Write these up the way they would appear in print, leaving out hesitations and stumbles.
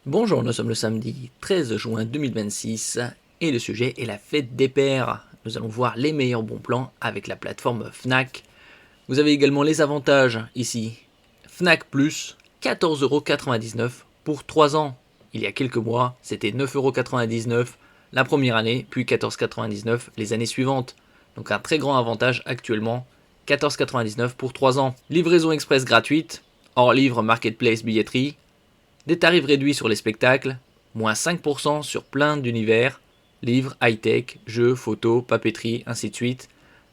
Bonjour, nous sommes le samedi 13 juin 2026 et le sujet est la fête des pères. Nous allons voir les meilleurs bons plans avec la plateforme Fnac. Vous avez également les avantages ici. Fnac Plus, 14,99€ pour 3 ans. Il y a quelques mois, c'était 9,99€ la première année, puis 14,99€ les années suivantes. Donc un très grand avantage actuellement, 14,99€ pour 3 ans. Livraison express gratuite, hors livre marketplace billetterie. Des tarifs réduits sur les spectacles, moins 5% sur plein d'univers, livres, high-tech, jeux, photos, papeterie, ainsi de suite.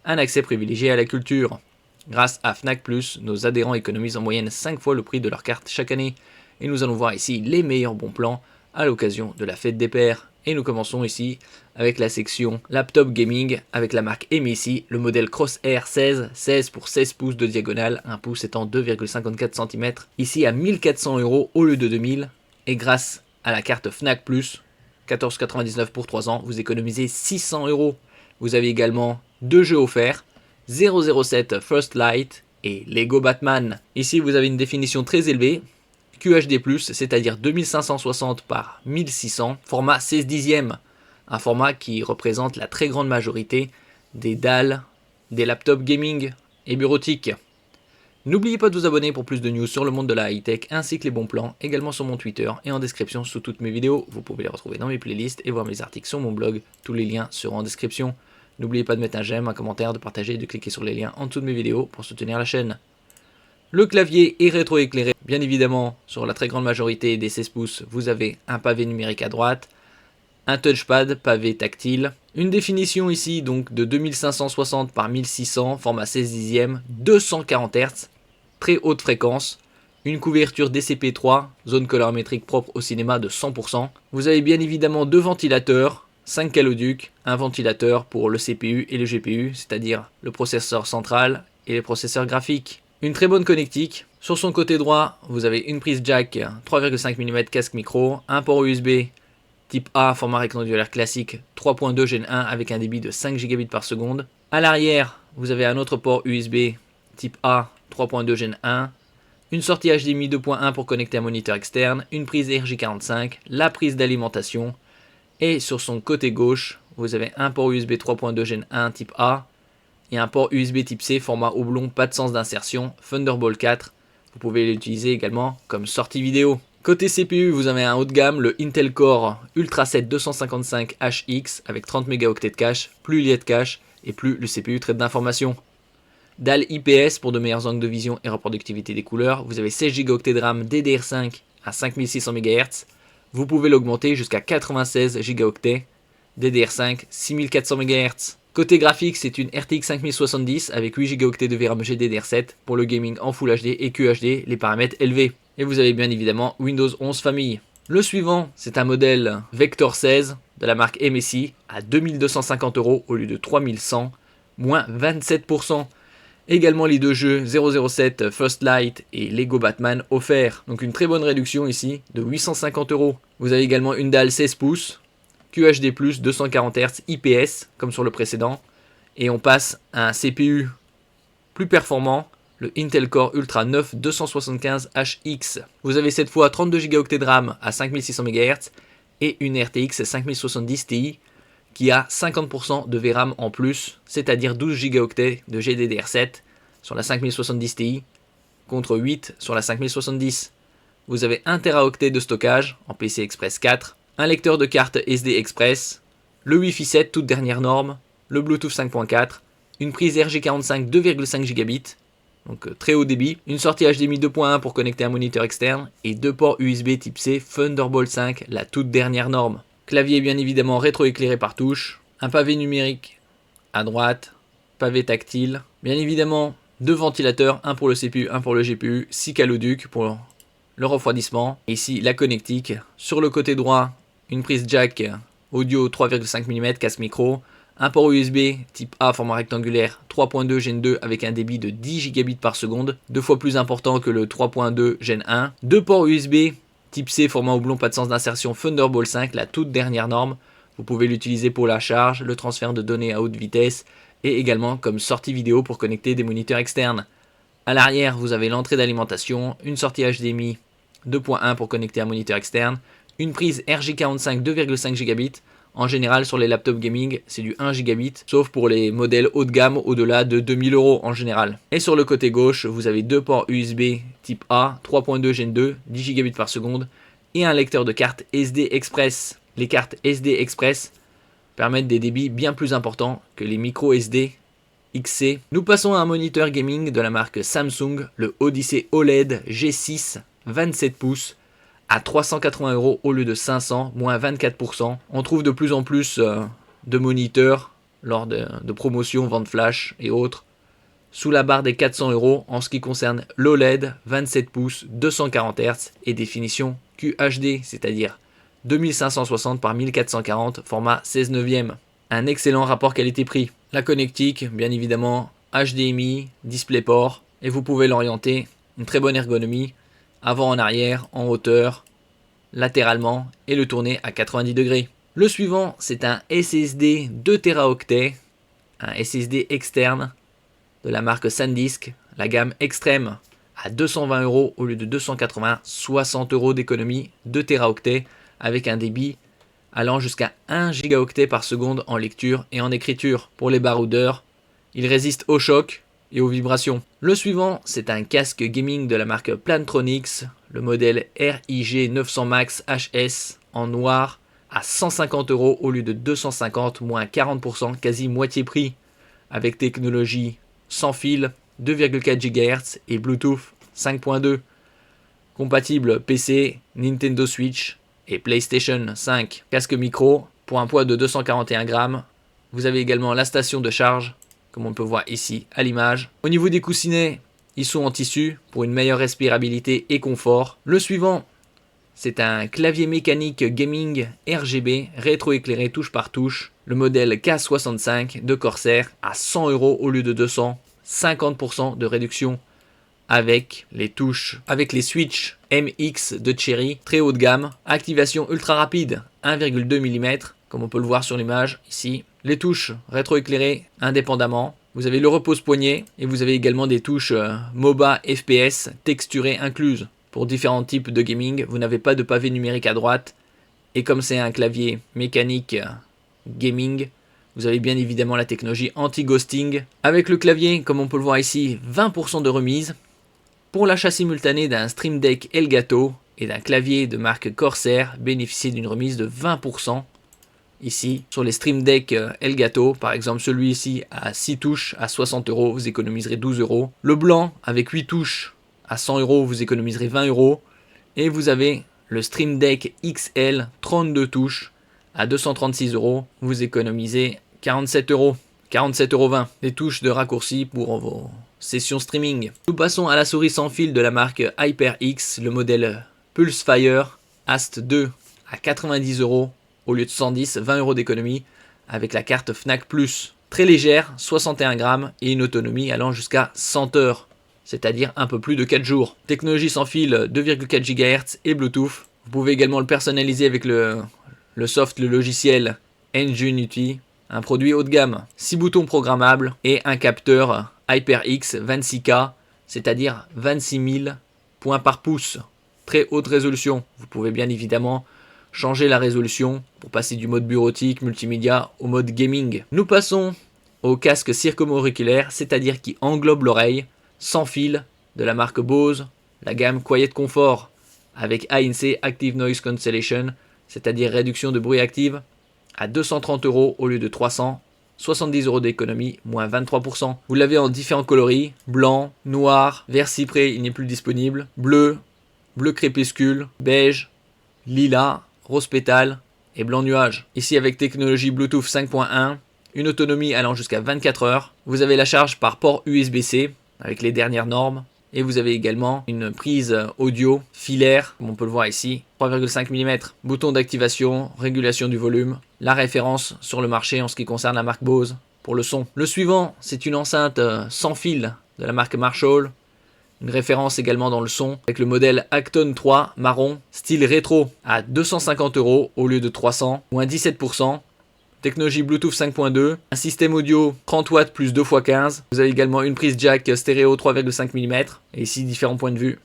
Un accès privilégié à la culture. Grâce à Fnac+, nos adhérents économisent en moyenne 5 fois le prix de leur carte chaque année. Et nous allons voir ici les meilleurs bons plans à l'occasion de la fête des pères. Et nous commençons ici avec la section laptop gaming avec la marque MSI, le modèle Crosshair 16 pour 16 pouces de diagonale, 1 pouce étant 2,54 cm, ici à 1400€ au lieu de 2000, et grâce à la carte Fnac+, 14,99€ pour 3 ans, vous économisez 600€. Vous avez également 2 jeux offerts, 007 First Light et Lego Batman. Ici vous avez une définition très élevée, QHD+, c'est-à-dire 2560 par 1600, format 16 dixièmes, un format qui représente la très grande majorité des dalles, des laptops gaming et bureautiques. N'oubliez pas de vous abonner pour plus de news sur le monde de la high-tech ainsi que les bons plans, également sur mon Twitter et en description sous toutes mes vidéos. Vous pouvez les retrouver dans mes playlists et voir mes articles sur mon blog, tous les liens seront en description. N'oubliez pas de mettre un j'aime, un commentaire, de partager et de cliquer sur les liens en dessous de mes vidéos pour soutenir la chaîne. Le clavier est rétroéclairé, bien évidemment, sur la très grande majorité des 16 pouces, vous avez un pavé numérique à droite, un touchpad pavé tactile, une définition ici donc de 2560 par 1600, format 16 dixièmes, 240 Hz, très haute fréquence, une couverture DCP3, zone colorimétrique propre au cinéma de 100%. Vous avez bien évidemment deux ventilateurs, 5 caloducs, un ventilateur pour le CPU et le GPU, c'est-à-dire le processeur central et les processeurs graphiques. Une très bonne connectique. Sur son côté droit, vous avez une prise jack 3,5 mm casque micro, un port USB type A format rectangulaire classique 3.2 Gen 1 avec un débit de 5 Gb par seconde. À l'arrière, vous avez un autre port USB type A 3.2 Gen 1, une sortie HDMI 2.1 pour connecter un moniteur externe, une prise RJ45, la prise d'alimentation et sur son côté gauche, vous avez un port USB 3.2 Gen 1 type A et un port USB type C format oblong, pas de sens d'insertion, Thunderbolt 4. Vous pouvez l'utiliser également comme sortie vidéo. Côté CPU, vous avez un haut de gamme, le Intel Core Ultra 7 255HX avec 30 Mgo de cache, plus il y a de cache et plus le CPU traite d'informations. Dalle IPS pour de meilleurs angles de vision et reproductivité des couleurs. Vous avez 16 Go de RAM DDR5 à 5600 MHz. Vous pouvez l'augmenter jusqu'à 96 Go DDR5 6400 MHz. Côté graphique, c'est une RTX 5070 avec 8 Go de VRAM GDDR7 pour le gaming en Full HD et QHD, les paramètres élevés. Et vous avez bien évidemment Windows 11 famille. Le suivant, c'est un modèle Vector 16 de la marque MSI à 2250€ au lieu de 3100, moins 27%. Également les deux jeux 007 First Light et Lego Batman offerts. Donc une très bonne réduction ici de 850€. Vous avez également une dalle 16 pouces, QHD+, 240 Hz IPS comme sur le précédent. Et on passe à un CPU plus performant, le Intel Core Ultra 9 275HX. Vous avez cette fois 32 Go de RAM à 5600 MHz et une RTX 5070 Ti qui a 50% de VRAM en plus, c'est-à-dire 12 Go de GDDR7 sur la 5070 Ti contre 8 sur la 5070. Vous avez 1 Teraoctet de stockage en PCI Express 4, un lecteur de carte SD Express, le Wi-Fi 7 toute dernière norme, le Bluetooth 5.4, une prise RJ45 2,5 Gb, donc très haut débit, une sortie HDMI 2.1 pour connecter un moniteur externe et deux ports USB type C Thunderbolt 5, la toute dernière norme. Clavier bien évidemment rétroéclairé par touche, un pavé numérique à droite, pavé tactile, bien évidemment deux ventilateurs, un pour le CPU, un pour le GPU, 6 caloducs pour le refroidissement. Et ici la connectique, sur le côté droit, une prise jack audio 3,5 mm casque micro, un port USB type A format rectangulaire 3.2 Gen 2 avec un débit de 10 Gb par seconde, deux fois plus important que le 3.2 Gen 1, deux ports USB type C format oblong, pas de sens d'insertion Thunderbolt 5, la toute dernière norme. Vous pouvez l'utiliser pour la charge, le transfert de données à haute vitesse et également comme sortie vidéo pour connecter des moniteurs externes. À l'arrière, vous avez l'entrée d'alimentation, une sortie HDMI 2.1 pour connecter un moniteur externe, Une prise RJ45 2,5 Gb. En général, sur les laptops gaming, c'est du 1 Gb, sauf pour les modèles haut de gamme au-delà de 2000 € en général. Et sur le côté gauche, vous avez deux ports USB type A, 3.2 Gen 2, 10 Gb par seconde, et un lecteur de carte SD Express. Les cartes SD Express permettent des débits bien plus importants que les micro SD XC. Nous passons à un moniteur gaming de la marque Samsung, le Odyssey OLED G6 27 pouces, à 380 € au lieu de 500, moins 24%. On trouve de plus en plus de moniteurs lors de promotions, ventes flash et autres, sous la barre des 400 € en ce qui concerne l'OLED 27 pouces, 240 Hz et définition QHD, c'est-à-dire 2560 par 1440, format 16 neuvième. Un excellent rapport qualité-prix. La connectique, bien évidemment, HDMI, DisplayPort, et vous pouvez l'orienter, une très bonne ergonomie, avant en arrière, en hauteur, latéralement, et le tourner à 90 degrés. Le suivant, c'est un SSD 2 Teraoctets, un SSD externe de la marque SanDisk, la gamme extrême, à 220 € au lieu de 280, 60 € d'économie, 2 Teraoctets, avec un débit allant jusqu'à 1 gigaoctet par seconde en lecture et en écriture. Pour les baroudeurs, il résiste au choc et aux vibrations. Le suivant, c'est un casque gaming de la marque Plantronics, le modèle RIG 900 Max HS en noir à 150 € au lieu de 250, moins 40%, quasi moitié prix, avec technologie sans fil, 2,4 GHz et Bluetooth 5.2, compatible PC, Nintendo Switch et PlayStation 5. Casque micro pour un poids de 241 grammes. Vous avez également la station de charge, comme on peut voir ici à l'image. Au niveau des coussinets, ils sont en tissu pour une meilleure respirabilité et confort. Le suivant, c'est un clavier mécanique gaming RGB rétroéclairé touche par touche. Le modèle K65 de Corsair à 100 € au lieu de 200. 50% de réduction avec les touches, avec les switches MX de Cherry, très haut de gamme. Activation ultra rapide, 1,2 mm, comme on peut le voir sur l'image ici. Les touches rétroéclairées indépendamment. Vous avez le repose-poignet et vous avez également des touches MOBA FPS texturées incluses. Pour différents types de gaming, vous n'avez pas de pavé numérique à droite. Et comme c'est un clavier mécanique gaming, vous avez bien évidemment la technologie anti-ghosting. Avec le clavier, comme on peut le voir ici, 20% de remise. Pour l'achat simultané d'un Stream Deck Elgato et d'un clavier de marque Corsair, bénéficiez d'une remise de 20%. Ici, sur les Stream Deck Elgato, par exemple celui-ci à 6 touches à 60 €, vous économiserez 12 €. Le blanc avec 8 touches à 100 €, vous économiserez 20 €. Et vous avez le Stream Deck XL 32 touches à 236 €, vous économisez 47 €. 47,20 €. Des touches de raccourci pour vos sessions streaming. Nous passons à la souris sans fil de la marque HyperX, le modèle Pulsefire Ast 2 à 90 € au lieu de 110, 20 € d'économie avec la carte Fnac Plus. Très légère, 61 grammes et une autonomie allant jusqu'à 100 heures, c'est-à-dire un peu plus de 4 jours. Technologie sans fil 2,4 GHz et Bluetooth. Vous pouvez également le personnaliser avec le logiciel Ngenuity, un produit haut de gamme. 6 boutons programmables et un capteur HyperX 26K, c'est-à-dire 26 000 points par pouce. Très haute résolution. Vous pouvez bien évidemment changer la résolution pour passer du mode bureautique, multimédia au mode gaming. Nous passons au casque circumo-auriculaire, c'est-à-dire qui englobe l'oreille, sans fil, de la marque Bose, la gamme Quiet Comfort, avec ANC Active Noise Cancellation, c'est-à-dire réduction de bruit active, à 230 € au lieu de 300, 70 € d'économie, moins 23%. Vous l'avez en différents coloris, blanc, noir, vert cyprès, il n'est plus disponible, bleu, bleu crépuscule, beige, lilas, rose pétale et blanc nuage. Ici avec technologie Bluetooth 5.1, une autonomie allant jusqu'à 24 heures. Vous avez la charge par port USB-C avec les dernières normes. Et vous avez également une prise audio filaire, comme on peut le voir ici, 3,5 mm. Bouton d'activation, régulation du volume. La référence sur le marché en ce qui concerne la marque Bose pour le son. Le suivant, c'est une enceinte sans fil de la marque Marshall. Une référence également dans le son avec le modèle Acton 3 marron, style rétro, à 250 € au lieu de 300, moins 17%. Technologie Bluetooth 5.2, un système audio 30 watts plus 2x15. Vous avez également une prise jack stéréo 3,5 mm. Et ici, différents points de vue.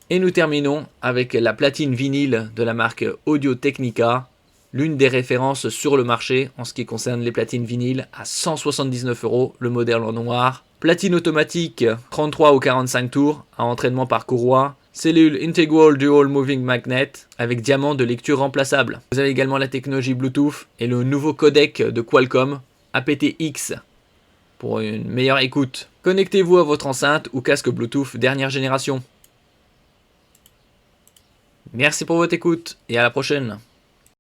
Et nous terminons avec la platine vinyle de la marque Audio-Technica, l'une des références sur le marché en ce qui concerne les platines vinyles à 179 €, le modèle en noir. Platine automatique 33 ou 45 tours à entraînement par courroie. Cellule Integral Dual Moving Magnet avec diamant de lecture remplaçable. Vous avez également la technologie Bluetooth et le nouveau codec de Qualcomm aptX pour une meilleure écoute. Connectez-vous à votre enceinte ou casque Bluetooth dernière génération. Merci pour votre écoute et à la prochaine.